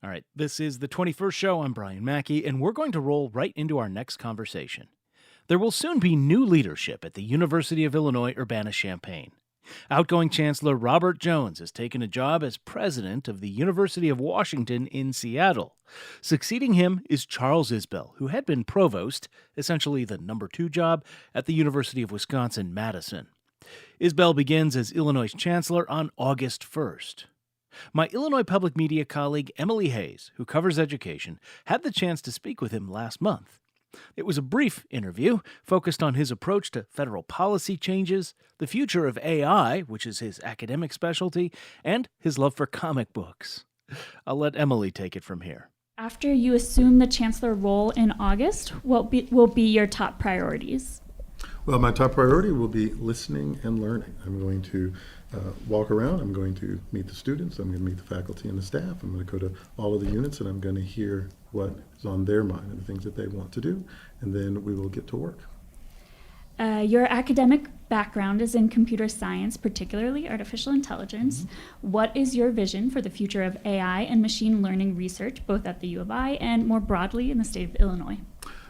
All right, this is the 21st show. I'm Brian Mackey, and we're going to roll right into our next conversation. There will soon be new leadership at the University of Illinois Urbana-Champaign. Outgoing Chancellor Robert Jones has taken a job as president of the University of Washington in Seattle. Succeeding him is Charles Isbell, who had been provost, essentially the number 2 job, at the University of Wisconsin-Madison. Isbell begins as Illinois Chancellor on August 1st. My Illinois public media colleague Emily Hayes, who covers education, had the chance to speak with him last month. It was a brief interview focused on his approach to federal policy changes, the future of AI, which is his academic specialty, and his love for comic books. I'll let Emily take it from here. After you assume the chancellor role in August, what will be your top priorities? Well, my top priority will be listening and learning. I'm going to walk around. I'm going to meet the students. I'm going to meet the faculty and the staff. I'm going to go to all of the units, and I'm going to hear what is on their mind and the things that they want to do, and then we will get to work. Your academic background is in computer science, particularly artificial intelligence. Mm-hmm. What is your vision for the future of AI and machine learning research, both at the U of I and more broadly in the state of Illinois?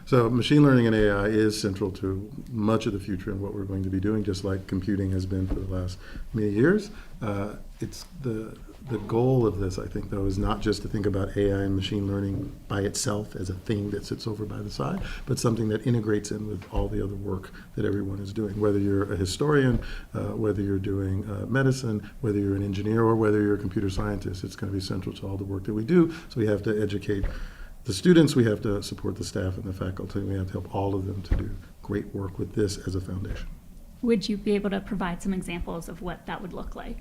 So machine learning and AI is central to much of the future and what we're going to be doing, just like computing has been for the last many years. It's the goal of this, I think, though, is not just to think about AI and machine learning by itself as a thing that sits over by the side, but something that integrates in with all the other work that everyone is doing. Whether you're a historian, whether you're doing medicine, whether you're an engineer, or whether you're a computer scientist, it's going to be central to all the work that we do. So we have to educate the students, we have to support the staff and the faculty, and we have to help all of them to do great work with this as a foundation. Would you be able to provide some examples of what that would look like?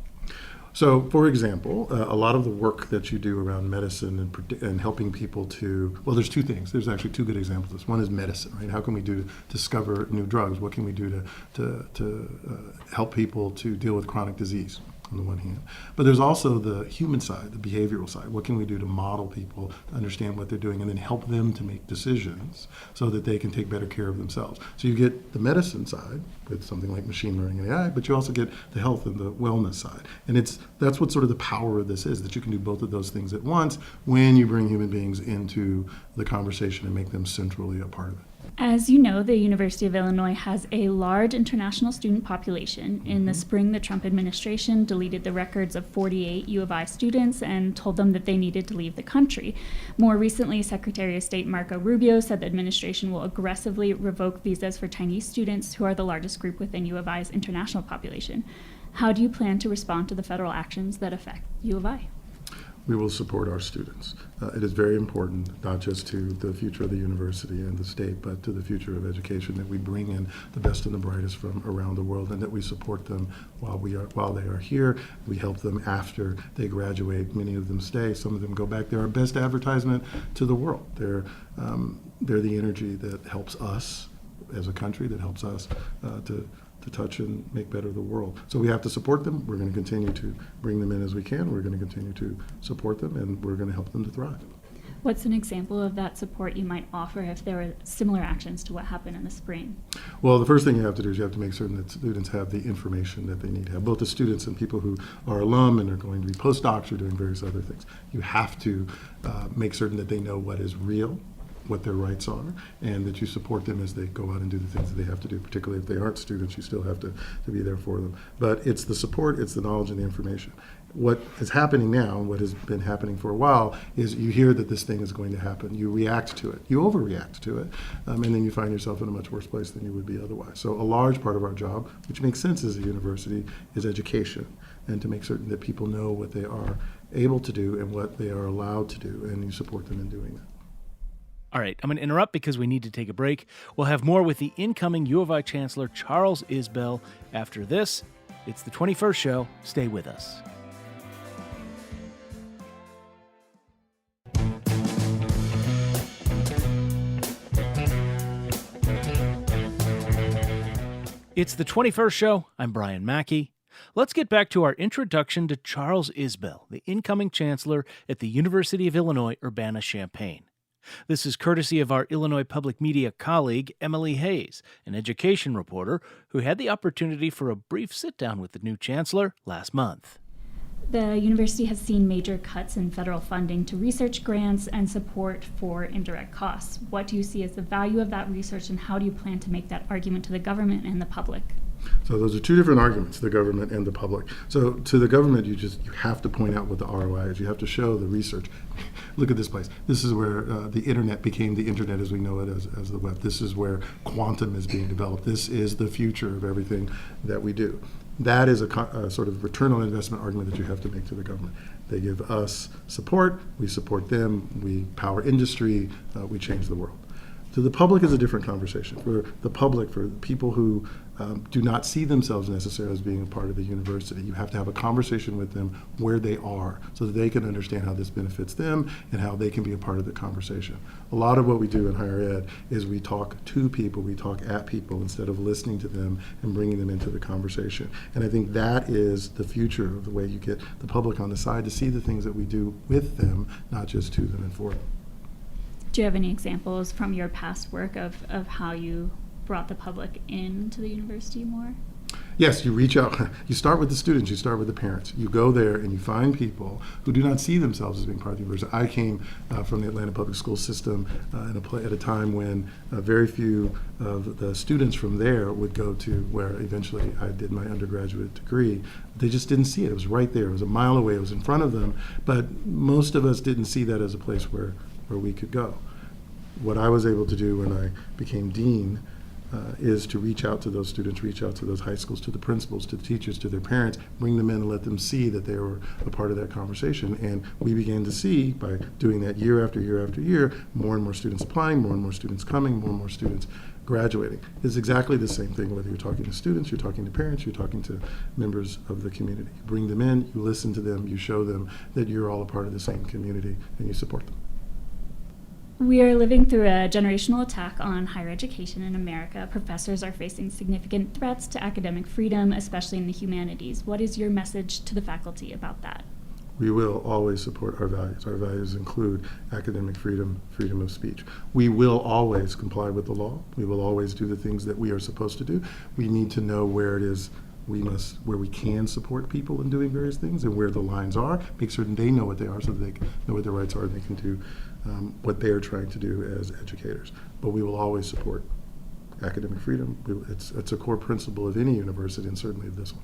So, for example, a lot of the work that you do around medicine and helping people to, well, there's 2 things. There's actually 2 good examples. One is medicine, right? How can we do to discover new drugs? What can we do to help people to deal with chronic disease? On the one hand, but there's also the human side, the behavioral side. What can we do to model people to understand what they're doing and then help them to make decisions so that they can take better care of themselves? So you get the medicine side with something like machine learning and AI, but you also get the health and the wellness side. And that's what sort of the power of this is, that you can do both of those things at once when you bring human beings into the conversation and make them centrally a part of it. As you know, the University of Illinois has a large international student population. In the spring, the Trump administration deleted the records of 48 U of I students and told them that they needed to leave the country. More recently, Secretary of State Marco Rubio said the administration will aggressively revoke visas for Chinese students, who are the largest group within U of I's international population. How do you plan to respond to the federal actions that affect U of I? We will support our students. It is very important, not just to the future of the university and the state, but to the future of education, that we bring in the best and the brightest from around the world, and that we support them while they are here. We help them after they graduate. Many of them stay. Some of them go back. They're our best advertisement to the world. They're the energy that helps us as a country, that helps us to touch and make better the world. So we have to support them. We're going to continue to bring them in as we can. We're going to continue to support them, and we're going to help them to thrive. What's an example of that support you might offer if there were similar actions to what happened in the spring? Well, the first thing you have to do is you have to make certain that students have the information that they need to have, both the students and people who are alum and are going to be postdocs or doing various other things. You have to make certain that they know what is real, what their rights are, and that you support them as they go out and do the things that they have to do. Particularly if they aren't students, you still have to be there for them. But it's the support, it's the knowledge and the information. What is happening now, and what has been happening for a while, is you hear that this thing is going to happen. You react to it. You overreact to it. And then you find yourself in a much worse place than you would be otherwise. So a large part of our job, which makes sense as a university, is education, and to make certain that people know what they are able to do and what they are allowed to do, and you support them in doing that. All right, I'm going to interrupt because we need to take a break. We'll have more with the incoming U of I Chancellor, Charles Isbell, after this. It's the 21st show. Stay with us. It's the 21st show. I'm Brian Mackey. Let's get back to our introduction to Charles Isbell, the incoming chancellor at the University of Illinois Urbana-Champaign. This is courtesy of our Illinois public media colleague, Emily Hayes, an education reporter who had the opportunity for a brief sit-down with the new chancellor last month. The university has seen major cuts in federal funding to research grants and support for indirect costs. What do you see as the value of that research, and how do you plan to make that argument to the government and the public? So those are two different arguments, the government and the public. So to the government, you have to point out what the ROI is. You have to show the research. Look at this place. This is where the internet became the internet as we know it as the web. This is where quantum is being developed. This is the future of everything that we do. That is a sort of return on investment argument that you have to make to the government. They give us support, we support them, we power industry, we change the world. To the public is a different conversation. For the public, for people who do not see themselves necessarily as being a part of the university, you have to have a conversation with them where they are so that they can understand how this benefits them and how they can be a part of the conversation. A lot of what we do in higher ed is we talk to people, we talk at people instead of listening to them and bringing them into the conversation. And I think that is the future of the way you get the public on the side to see the things that we do with them, not just to them and for them. Do you have any examples from your past work of how you brought the public into the university more? Yes, you reach out. You start with the students, you start with the parents. You go there and you find people who do not see themselves as being part of the university. I came from the Atlanta public school system at a time when very few of the students from there would go to where eventually I did my undergraduate degree. They just didn't see it. It was right there. It was a mile away. It was in front of them. But most of us didn't see that as a place where we could go. What I was able to do when I became dean is to reach out to those students, reach out to those high schools, to the principals, to the teachers, to their parents, bring them in and let them see that they were a part of that conversation. And we began to see, by doing that year after year after year, more and more students applying, more and more students coming, more and more students graduating. It's exactly the same thing whether you're talking to students, you're talking to parents, you're talking to members of the community. You bring them in, you listen to them, you show them that you're all a part of the same community, and you support them. We are living through a generational attack on higher education in America. Professors are facing significant threats to academic freedom, especially in the humanities. What is your message to the faculty about that? We will always support our values. Our values include academic freedom, freedom of speech. We will always comply with the law. We will always do the things that we are supposed to do. We need to know where it is where we can support people in doing various things and where the lines are, make certain they know what they are so that they know what their rights are and they can do what they are trying to do as educators. But we will always support academic freedom. It's a core principle of any university and certainly of this one.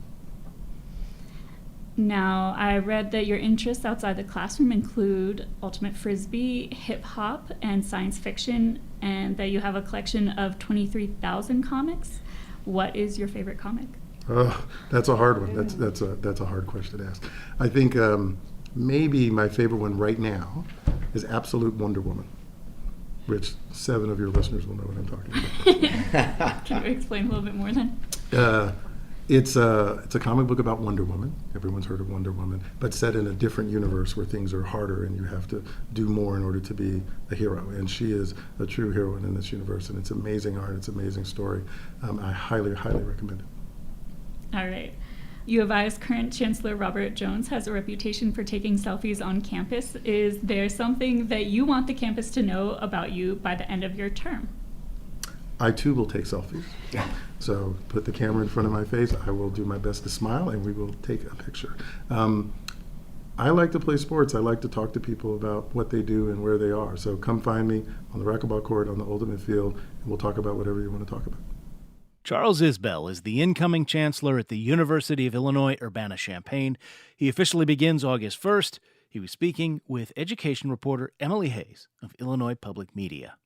Now, I read that your interests outside the classroom include ultimate frisbee, hip hop, and science fiction, and that you have a collection of 23,000 comics. What is your favorite comic? Oh, that's a hard one. That's a hard question to ask. I think maybe my favorite one right now is Absolute Wonder Woman, which 7 of your listeners will know what I'm talking about. Can you explain a little bit more then? It's a comic book about Wonder Woman. Everyone's heard of Wonder Woman, but set in a different universe where things are harder and you have to do more in order to be a hero. And she is a true heroine in this universe, and it's amazing art. It's an amazing story. I highly, highly recommend it. All right. U of I's current Chancellor Robert Jones has a reputation for taking selfies on campus. Is there something that you want the campus to know about you by the end of your term? I too will take selfies. So put the camera in front of my face. I will do my best to smile and we will take a picture. I like to play sports. I like to talk to people about what they do and where they are. So come find me on the racquetball court, on the ultimate field, and we'll talk about whatever you want to talk about. Charles Isbell is the incoming chancellor at the University of Illinois Urbana-Champaign. He officially begins August 1st. He was speaking with education reporter Emily Hayes of Illinois Public Media.